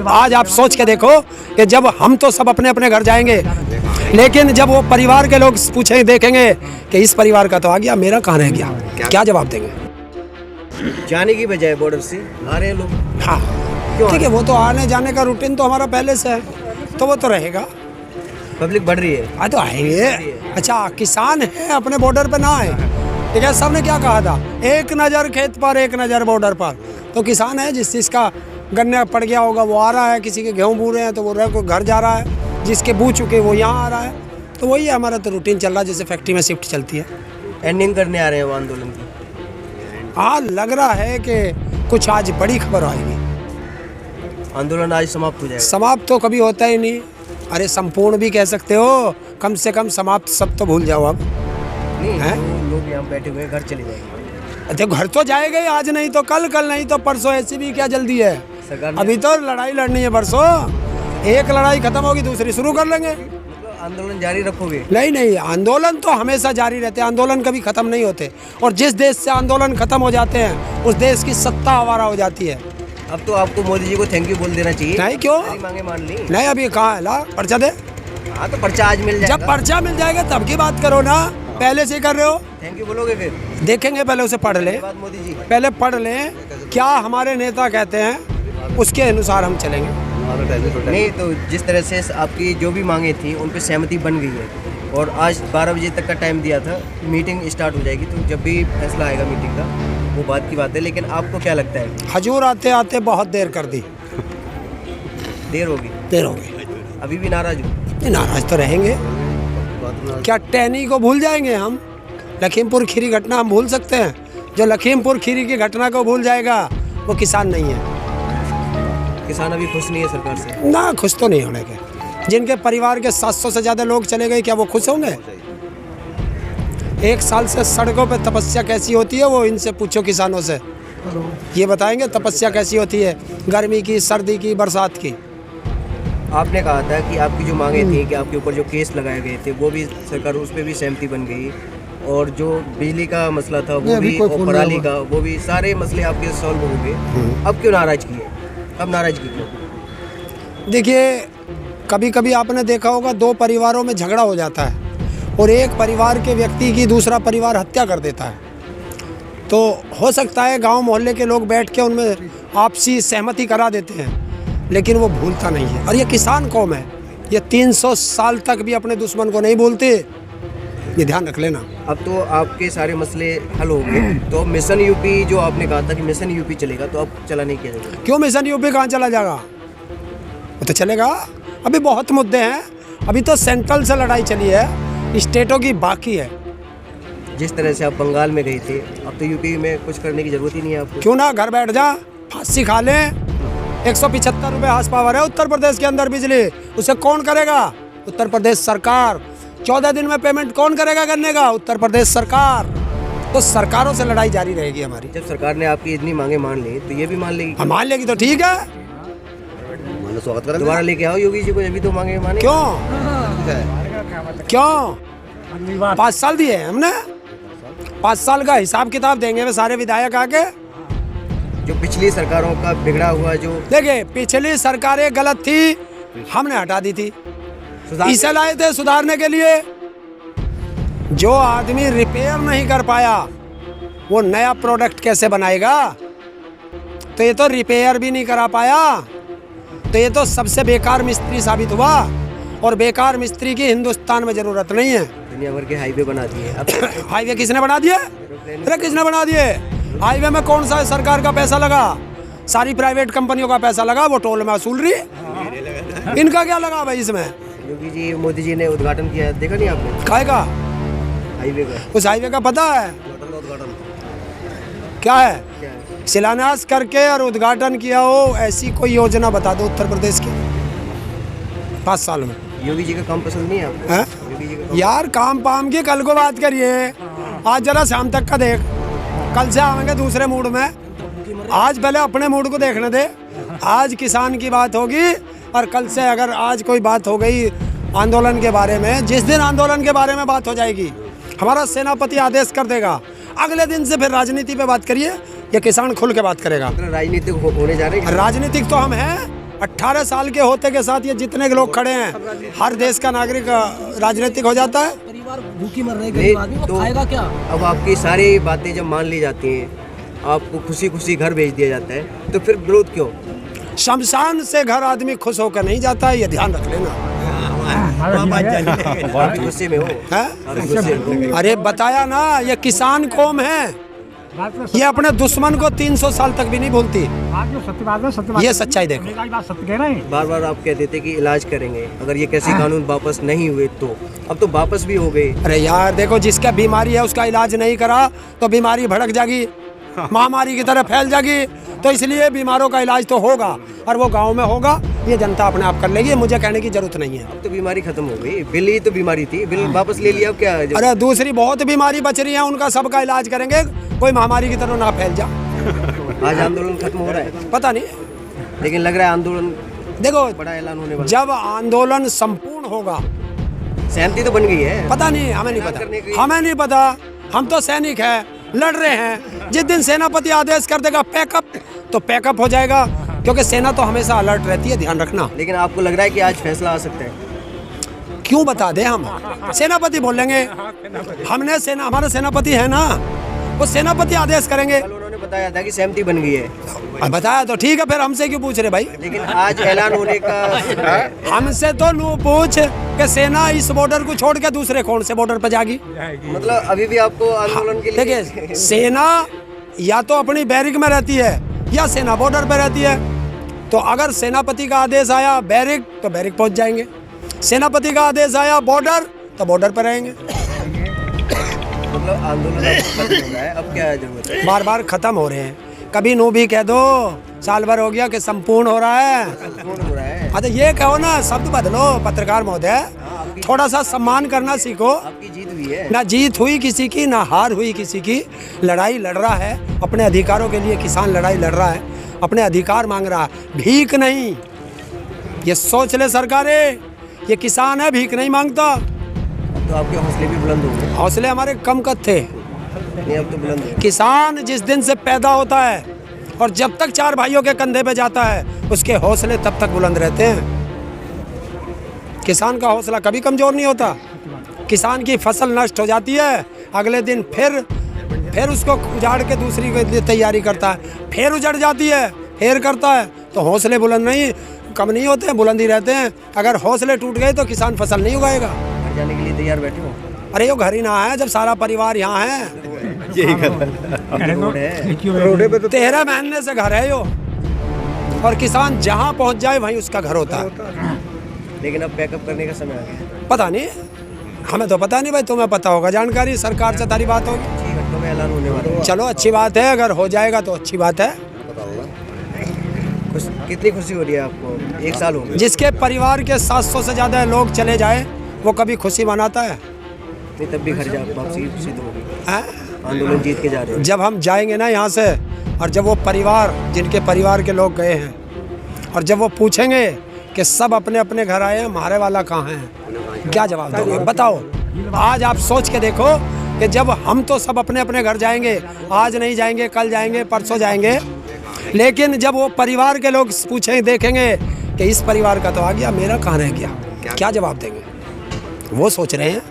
आज आप सोच के देखो कि जब हम तो सब अपने अपने घर जाएंगे, लेकिन जब वो परिवार के लोग पूछेंगे, देखेंगे कि इस परिवार का तो आ गया, मेरा कहाँ रह गया, क्या जवाब देंगे? जाने की बजाय बॉर्डर से आ रहे हैं लोग। हाँ ठीक है, वो तो आने जाने का रूटीन तो हमारा पहले से है, तो वो तो रहेगा। पब्लिक बढ़ रही है। हाँ तो आएंगे। अच्छा, किसान है अपने बॉर्डर पे ना आए, ठीक है? सबने क्या कहा था, एक नज़र खेत पर एक नज़र बॉर्डर पर। तो किसान है, जिस चीज़ का गन्ना पड़ गया होगा वो आ रहा है, किसी के गेहूँ बू रहे हैं तो वो रह को घर जा रहा है, जिसके बू चुके वो यहाँ आ रहा है। तो वही है, हमारा तो रूटीन चल रहा है, जैसे फैक्ट्री में शिफ्ट चलती है। एंडिंग करने आ रहे हैं वो आंदोलन की। हाँ, लग रहा है कि कुछ आज बड़ी खबर आएगी। आंदोलन आज समाप्त हो जाएगा। समाप्त तो कभी होता ही नहीं, अरे संपूर्ण भी कह सकते हो, कम से कम समाप्त सब तो भूल जाओ अब। नहीं, जो लोग यहाँ बैठे हुए हैं घर चले जाएंगे। देखो घर तो जाएगा ही, आज नहीं तो कल, कल नहीं तो परसों, ऐसी भी क्या जल्दी है? अभी तो लड़ाई लड़नी है परसों, एक लड़ाई खत्म होगी दूसरी शुरू कर लेंगे। आंदोलन जारी रखोगे? नहीं, आंदोलन तो हमेशा जारी रहते हैं, आंदोलन कभी खत्म नहीं होते। और जिस देश से आंदोलन खत्म हो जाते हैं उस देश की सत्ता आवारा हो जाती है। अब तो आपको मोदी जी को थैंक यू बोल देना चाहिए। नहीं, क्यों? मांगे मान ली। नहीं, अभी कहाँ है? ला पर्चा दे। हाँ तो पर्चा आज मिल जाएगा। जब पर्चा मिल जाएगा तब की बात करो ना, पहले से कर रहे हो। थैंक यू बोलोगे फिर? देखेंगे, पहले उसे पढ़ ले, मोदी जी पहले पढ़ लें क्या हमारे नेता कहते हैं, उसके अनुसार हम चलेंगे। नहीं तो जिस तरह से आपकी जो भी मांगे थी उन पे सहमति बन गई है, और आज 12 बजे तक का टाइम दिया था, मीटिंग स्टार्ट हो जाएगी। तो जब भी फैसला आएगा मीटिंग का वो बात की बात है, लेकिन आपको क्या लगता है? हजूर आते आते बहुत देर कर दी। देर होगी? देर हो गई। अभी भी नाराज हो? नाराज तो रहेंगे, क्या टैनी को भूल जाएंगे हम? लखीमपुर खीरी घटना हम भूल सकते हैं? जो लखीमपुर खीरी की घटना को भूल जाएगा वो किसान नहीं है। किसान अभी खुश नहीं है सरकार से? ना, खुश तो नहीं होने के। जिनके परिवार के 700 से ज़्यादा लोग चले गए, क्या वो खुश होंगे? एक साल से सड़कों पे तपस्या कैसी होती है वो इनसे पूछो, किसानों से। ये बताएंगे तपस्या कैसी होती है, गर्मी की, सर्दी की, बरसात की। आपने कहा था कि आपकी जो मांगे थी, कि आपके ऊपर जो केस लगाए गए थे वो भी सरकार, उस पर भी सहमति बन गई, और जो बिजली का मसला था वो भी, और पराली का, वो भी, सारे मसले आपके सॉल्व हो गए। अब क्यों नाराजगी है? अब नाराजगी क्यों? देखिए, कभी कभी आपने देखा होगा दो परिवारों में झगड़ा हो जाता है और एक परिवार के व्यक्ति की दूसरा परिवार हत्या कर देता है। तो हो सकता है गांव मोहल्ले के लोग बैठ के उनमें आपसी सहमति करा देते हैं, लेकिन वो भूलता नहीं है। और ये किसान कौम है, ये 300 साल तक भी अपने दुश्मन को नहीं भूलते, ये ध्यान रख लेना। अब तो आपके सारे मसले हल हो गए, तो मिशन यूपी जो आपने कहा था कि मिशन यूपी चलेगा, तो अब चला नहीं किया जाएगा? क्यों मिशन यूपी कहाँ चला जाएगा? वो तो चलेगा, अभी बहुत मुद्दे हैं। अभी तो सेंट्रल से लड़ाई चली है, स्टेटों की बाकी है। जिस तरह से आप बंगाल में गए थे, अब तो यूपी में कुछ करने की जरूरत ही नहीं है आपको। क्यों ना, घर बैठ जा, फांसी खा ले। 175 रुपये हाउस पावर है उत्तर प्रदेश के अंदर बिजली, उसे कौन करेगा? उत्तर प्रदेश सरकार। 14 दिन में पेमेंट कौन करेगा करने का? उत्तर प्रदेश सरकार। तो सरकारों से लड़ाई जारी रहेगी हमारी। जब सरकार ने आपकी इतनी मांगे मान ली तो ये भी मान लेगी? मान लेगी तो ठीक है, स्वागत करें। दोबारा लेके आओ योगी जी को, अभी तो मांगे माने। क्यों 5 साल दिए हमने, 5 साल का हिसाब किताब देंगे वे सारे विधायक आके। जो पिछली सरकारों का बिगड़ा हुआ, जो देखिए पिछली सरकारें गलत थी, हमने हटा दी थी, इसे लाए थे सुधारने के लिए। जो आदमी रिपेयर नहीं कर पाया वो नया प्रोडक्ट कैसे बनाएगा? तो ये तो रिपेयर भी नहीं करा पाया, तो ये तो सबसे बेकार मिस्त्री साबित हुआ। और बेकार मिस्त्री की हिंदुस्तान में जरूरत नहीं है। दुनिया भर के हाईवे बना दिए। अब हाईवे किसने बना दिए? अरे किसने बना दिए? हाईवे में कौन सा सरकार का पैसा लगा? सारी प्राइवेट कंपनियों का पैसा लगा, वो टोल में वसूल रही। इनका क्या लगा भाई इसमें? योगी जी, मोदी जी ने उद्घाटन किया, देखा नहीं आपने? काय का? हाईवे का। उस हाईवे का पता है क्या है? शिलान्यास करके और उद्घाटन किया हो, ऐसी कोई योजना बता दो उत्तर प्रदेश की 5 साल में। योगी जी का काम पसंद नहीं है आपको? योगी जी का यार काम पाम की कल को बात करिए, आज जरा शाम तक का देख, कल से आएंगे दूसरे मूड में। आज पहले अपने मूड को देखने दे। आज किसान की बात होगी और कल से अगर आज कोई बात हो गई आंदोलन के बारे में, जिस दिन आंदोलन के बारे में बात हो जाएगी हमारा सेनापति आदेश कर देगा, अगले दिन से फिर राजनीति पे बात करिए। ये किसान खुल के बात करेगा। राजनीतिक होने जा रहे हैं? राजनीतिक तो हम हैं, 18 साल के होते के साथ ये जितने के लोग खड़े हैं, हर देश का नागरिक राजनीतिक हो जाता है। परिवार भूखी मर रहे हैं, गरीब आदमी, वो तो खाएगा क्या? अब आपकी सारी बातें जब मान ली जाती हैं, आपको खुशी खुशी घर भेज दिया जाता है, तो फिर विरोध क्यों? शमशान से घर आदमी खुश होकर नहीं जाता है, ये ध्यान रख लेना। आप गुस्से में हो? है? आप गुस्से में हो? अरे बताया ना, ये किसान कौम है, ये अपने दुश्मन को 300 साल तक भी नहीं भूलती। ये सच्चाई देखो। बार बार आप कहते थे कि इलाज करेंगे, अगर ये कृषि कानून वापस नहीं हुए तो अब तो वापस भी हो गए। अरे यार देखो, जिसका बीमारी है उसका इलाज नहीं करा तो बीमारी भड़क जाएगी, महामारी की तरह फैल जाएगी। तो इसलिए बीमारों का इलाज तो होगा, और वो गांव में होगा, ये जनता अपने आप कर लेगी, मुझे कहने की जरूरत नहीं है। अब तो बीमारी खत्म हो गई, बिल ही तो बीमारी थी, बिल वापस ले लिया, अब क्या है? अरे दूसरी बहुत बीमारी बच रही है, उनका सबका इलाज करेंगे, कोई महामारी की तरह ना फैल जा। आज आंदोलन खत्म हो रहा है, पता नहीं, लेकिन लग रहा है आंदोलन देखो बड़ा ऐलान होने वाला। जब आंदोलन संपूर्ण होगा, सहमति तो बन गई है, पता नहीं, हमें नहीं पता, हमें नहीं पता, हम तो सैनिक हैं, लड़ रहे हैं। जिस दिन सेनापति आदेश कर देगा पैकअप, तो पैकअप हो जाएगा, क्योंकि सेना तो हमेशा अलर्ट रहती है, ध्यान रखना। लेकिन आपको लग रहा है कि आज फैसला आ सकता है? क्यों बता दे, हम सेनापति बोलेंगे, हमने सेना, हमारा सेनापति है ना, वो सेनापति आदेश करेंगे। कल उन्होंने बताया था कि सहमति बन गई है, बताया तो ठीक है, फिर हमसे क्यों पूछ रहे भाई? लेकिन आज ऐलान होने का हमसे तो नू पूछ कि सेना इस बॉर्डर को छोड़ के दूसरे कौन से बॉर्डर पर जाएगी। मतलब अभी भी आपको आंदोलन के लिए देखिए, सेना या तो अपनी बैरिक में रहती है या सेना बॉर्डर पर रहती है। तो अगर सेनापति का आदेश आया बैरिक, तो बैरिक पहुंच जाएंगे। सेनापति का आदेश आया बॉर्डर, तो बॉर्डर पर रहेंगे। मतलब आंदोलन अब खत्म हो रहा है, अब क्या जरूरत है? बार बार खत्म हो रहे हैं, कभी नू भी कह दो, साल भर हो गया कि संपूर्ण हो रहा है। संपूर्ण हो रहा है। हाँ तो ये कहो ना, शब्द बदलो पत्रकार महोदय, थोड़ा सा सम्मान करना सीखो। आपकी जीत हुई है, ना जीत हुई किसी की, ना हार हुई किसी की, लड़ाई लड़ रहा है अपने अधिकारों के लिए। किसान लड़ाई लड़ रहा है, अपने अधिकार मांग रहा है, भीख नहीं। ये सोच ले सरकारें, ये किसान है, भीख नहीं मांगता। अब तो आपके हौसले भी बुलंद हो गए। हौसले हमारे कम कद थे। नहीं, अब तो बुलंद हो। किसान जिस दिन से पैदा होता है और जब तक 4 भाइयों के कंधे पे जाता है, उसके हौसले तब तक बुलंद रहते हैं। किसान का हौसला कभी कमजोर नहीं होता। किसान की फसल नष्ट हो जाती है, अगले दिन फिर उसको उजाड़ के दूसरी के लिए तैयारी करता है, फिर उजड़ जाती है, फिर करता है। तो हौसले बुलंद नहीं, कम नहीं होते हैं, बुलंद ही रहते हैं। अगर हौसले टूट गए तो किसान फसल नहीं उगाएगा। घर जाने के लिए तैयार बैठे हो? अरे यो घर ही ना है, जब सारा परिवार यहाँ है। यही रोड है, 13 महीने से घर है यो, और किसान जहाँ पहुँच जाए वहीं उसका घर होता है। लेकिन अब बैकअप करने का समय आ गया। पता नहीं, हमें तो पता नहीं भाई, तुम्हें पता होगा, जानकारी सरकार से तारी बात होगी। 6 घंटों में ऐलान होने वाला है। चलो अच्छी बात है, अगर हो जाएगा तो अच्छी बात है। कितनी खुशी हो रही है आपको? 1 साल हो गया। जिसके परिवार के 700 से ज़्यादा लोग चले जाए, वो कभी खुशी मनाता है? नहीं, तब भी घर जा वापसी सिद्ध होगी। हैं? आंदोलन जीत के जा रहे हैं। जब हम जाएंगे ना यहाँ से, और जब वो परिवार, जिनके परिवार के लोग गए हैं, और जब वो पूछेंगे कि सब अपने अपने घर आए हैं, हमारे वाला कहाँ है, क्या जवाब दोगे? बताओ। आज आप सोच के देखो कि जब हम तो सब अपने अपने घर जाएंगे, आज नहीं जाएंगे, कल जाएंगे, परसों जाएंगे, लेकिन जब वो परिवार के लोग पूछेंगे, देखेंगे कि इस परिवार का तो आ गया, मेरा कहाँ रह गया, क्या जवाब देंगे? वो सोच रहे हैं।